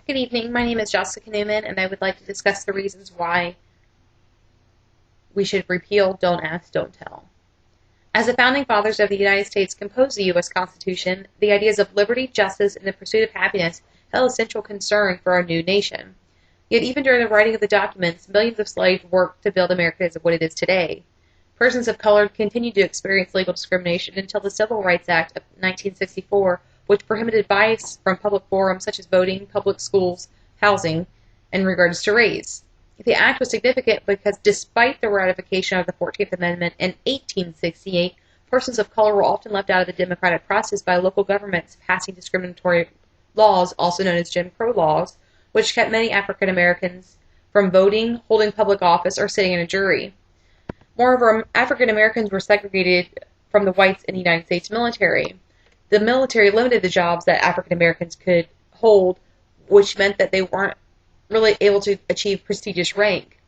Good evening. My name is Jessica Newman, and I would like to discuss the reasons why we should repeal Don't Ask, Don't Tell. As the founding fathers of the United States composed the U.S. Constitution, the ideas of liberty, justice, and the pursuit of happiness held essential concern for our new nation. Yet even during the writing of the documents, millions of slaves worked to build America as what it is today. Persons of color continued to experience legal discrimination until the Civil Rights Act of 1964, which prohibited bias from public forums such as voting, public schools, housing, in regards to race. The act was significant because despite the ratification of the 14th Amendment in 1868, persons of color were often left out of the democratic process by local governments passing discriminatory laws, also known as Jim Crow laws, which kept many African Americans from voting, holding public office, or sitting in a jury. Moreover, African Americans were segregated from the whites in the United States military. The military limited the jobs that African Americans could hold, which meant that they weren't really able to achieve prestigious rank.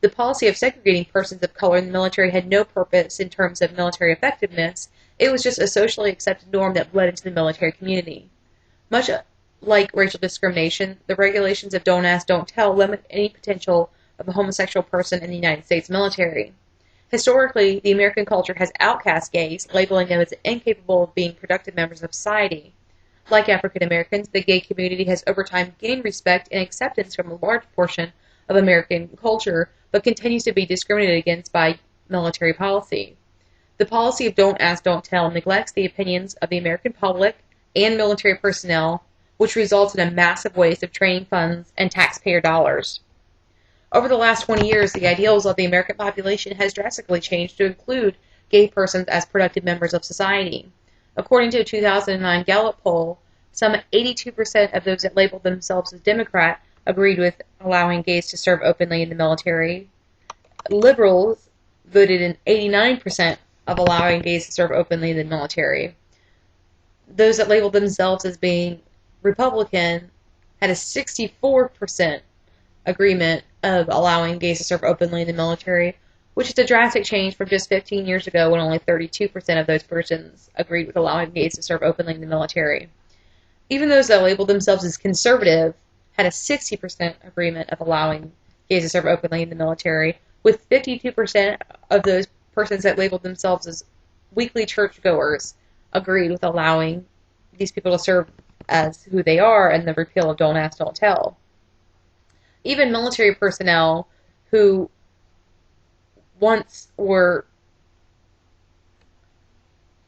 The policy of segregating persons of color in the military had no purpose in terms of military effectiveness. It was just a socially accepted norm that bled into the military community. Much like racial discrimination, the regulations of Don't Ask, Don't Tell limit any potential of a homosexual person in the United States military. Historically, the American culture has outcast gays, labeling them as incapable of being productive members of society. Like African Americans, the gay community has over time gained respect and acceptance from a large portion of American culture, but continues to be discriminated against by military policy. The policy of Don't Ask, Don't Tell neglects the opinions of the American public and military personnel, which results in a massive waste of training funds and taxpayer dollars. Over the last 20 years, the ideals of the American population has drastically changed to include gay persons as productive members of society. According to a 2009 Gallup poll, some 82% of those that labeled themselves as Democrat agreed with allowing gays to serve openly in the military. Liberals voted in 89% of allowing gays to serve openly in the military. Those that labeled themselves as being Republican had a 64% agreement of allowing gays to serve openly in the military, which is a drastic change from just 15 years ago when only 32% of those persons agreed with allowing gays to serve openly in the military. Even those that labeled themselves as conservative had a 60% agreement of allowing gays to serve openly in the military, with 52% of those persons that labeled themselves as weekly churchgoers agreed with allowing these people to serve as who they are and the repeal of Don't Ask, Don't Tell. Even military personnel who once were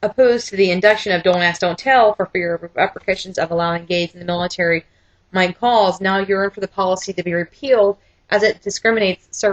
opposed to the induction of Don't Ask, Don't Tell for fear of repercussions of allowing gays in the military might cause, now yearn for the policy to be repealed as it discriminates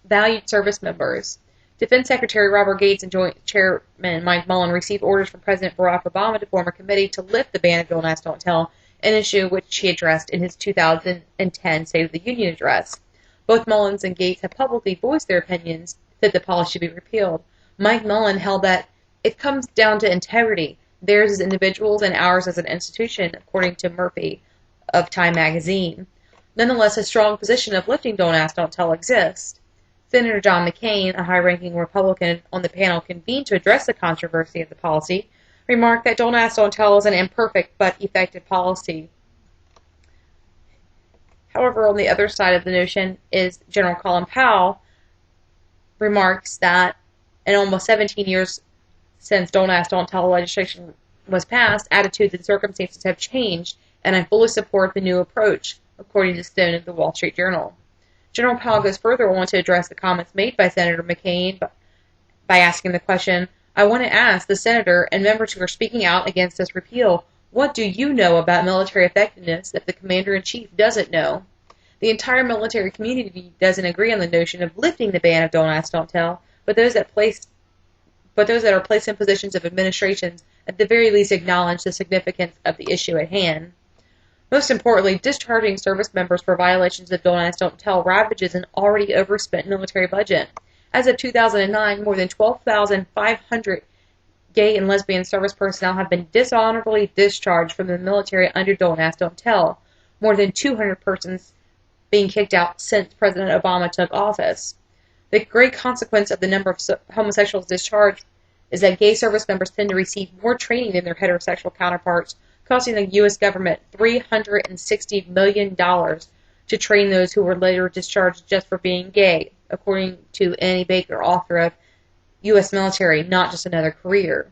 valued service members. Defense Secretary Robert Gates and Joint Chairman Mike Mullen received orders from President Barack Obama to form a committee to lift the ban of Don't Ask, Don't Tell, an issue which he addressed in his 2010 State of the Union address. Both Mullins and Gates have publicly voiced their opinions that the policy should be repealed. Mike Mullen held that it comes down to integrity, theirs as individuals and ours as an institution, according to Murphy of Time magazine. Nonetheless, a strong position of lifting Don't Ask, Don't Tell exists. Senator John McCain, a high-ranking Republican on the panel convened to address the controversy of the policy, remarked that Don't Ask, Don't Tell is an imperfect but effective policy. However, on the other side of the notion is General Colin Powell remarks that in almost 17 years since Don't Ask, Don't Tell legislation was passed, attitudes and circumstances have changed, and I fully support the new approach, according to Stone of the Wall Street Journal. General Powell goes further on to address the comments made by Senator McCain by asking the question, I want to ask the senator and members who are speaking out against this repeal, what do you know about military effectiveness that the commander-in-chief doesn't know? The entire military community doesn't agree on the notion of lifting the ban of Don't Ask, Don't Tell, but those that are placed in positions of administration at the very least acknowledge the significance of the issue at hand. Most importantly, discharging service members for violations of Don't Ask, Don't Tell ravages an already overspent military budget. As of 2009, more than 12,500 gay and lesbian service personnel have been dishonorably discharged from the military under Don't Ask, Don't Tell, more than 200 persons being kicked out since President Obama took office. The great consequence of the number of homosexuals discharged is that gay service members tend to receive more training than their heterosexual counterparts costing the U.S. government $360 million to train those who were later discharged just for being gay, according to Annie Baker, author of U.S. Military, Not Just Another Career.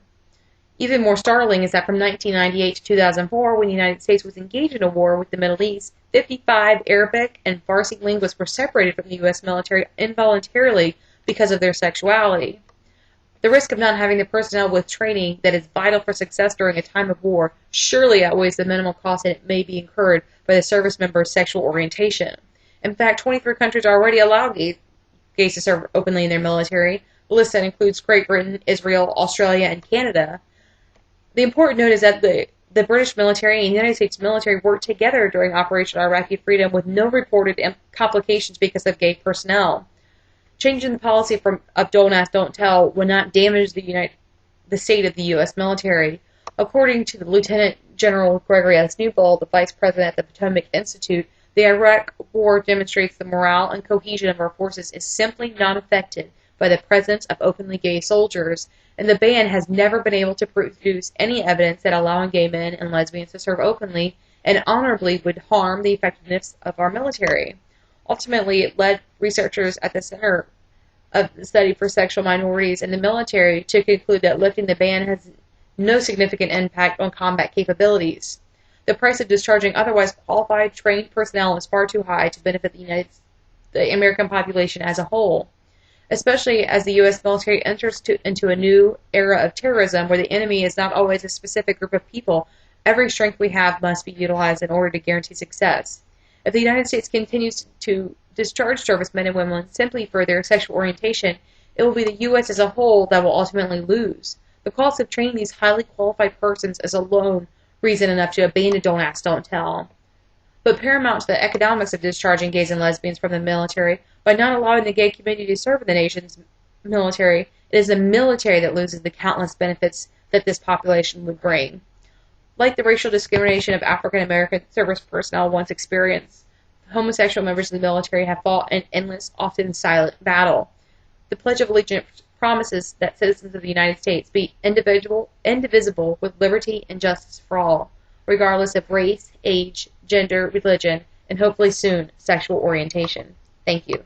Even more startling is that from 1998 to 2004, when the United States was engaged in a war with the Middle East, 55 Arabic and Farsi linguists were separated from the U.S. military involuntarily because of their sexuality. The risk of not having the personnel with training that is vital for success during a time of war surely outweighs the minimal cost that may be incurred by the service member's sexual orientation. In fact, 23 countries already allow gays to serve openly in their military. The list that includes Great Britain, Israel, Australia, and Canada. The important note is that the British military and the United States military worked together during Operation Iraqi Freedom with no reported complications because of gay personnel. Changing the policy of don't ask, don't tell would not damage the state of the U.S. military. According to the Lieutenant General Gregory S. Newbold, the Vice President at the Potomac Institute, the Iraq War demonstrates the morale and cohesion of our forces is simply not affected by the presence of openly gay soldiers, and the ban has never been able to produce any evidence that allowing gay men and lesbians to serve openly and honorably would harm the effectiveness of our military. Ultimately, it led researchers at the Center of the Study for Sexual Minorities in the military to conclude that lifting the ban has no significant impact on combat capabilities. The price of discharging otherwise qualified, trained personnel is far too high to benefit the American population as a whole, especially as the U.S. military enters into a new era of terrorism where the enemy is not always a specific group of people. Every strength we have must be utilized in order to guarantee success. If the United States continues to discharge servicemen and women simply for their sexual orientation, it will be the U.S. as a whole that will ultimately lose. The cost of training these highly qualified persons is alone reason enough to abandon don't ask, don't tell. But paramount to the economics of discharging gays and lesbians from the military, by not allowing the gay community to serve in the nation's military, it is the military that loses the countless benefits that this population would bring. Like the racial discrimination of African American service personnel once experienced, homosexual members of the military have fought an endless, often silent battle. The Pledge of Allegiance promises that citizens of the United States be indivisible with liberty and justice for all, regardless of race, age, gender, religion, and hopefully soon, sexual orientation. Thank you.